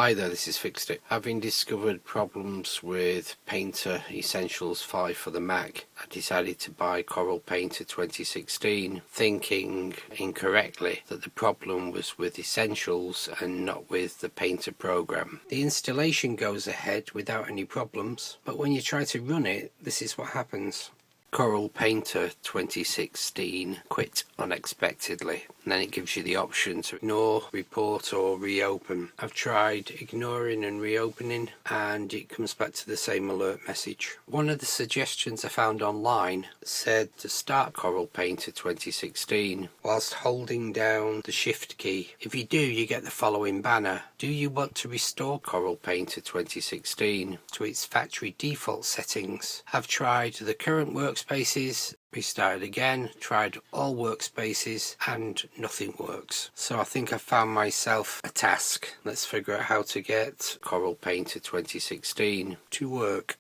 Hi there, this is Fixed It. Having discovered problems with Painter Essentials 5 for the Mac, I decided to buy Corel Painter 2016, thinking incorrectly that the problem was with Essentials and not with the Painter program. The installation goes ahead without any problems, but when you try to run it, this is what happens. Corel Painter 2016 quit unexpectedly, and then it gives you the option to ignore, report or reopen. I've tried ignoring and reopening and it comes back to the same alert message. One of the suggestions I found online said to start Corel Painter 2016 whilst holding down the shift key. If you do, you get the following banner. Do you want to restore Corel Painter 2016 to its factory default settings? I've tried the current workspaces, restarted again, tried all workspaces and nothing works. So I think I found myself a task. Let's figure out how to get Corel Painter 2016 to work.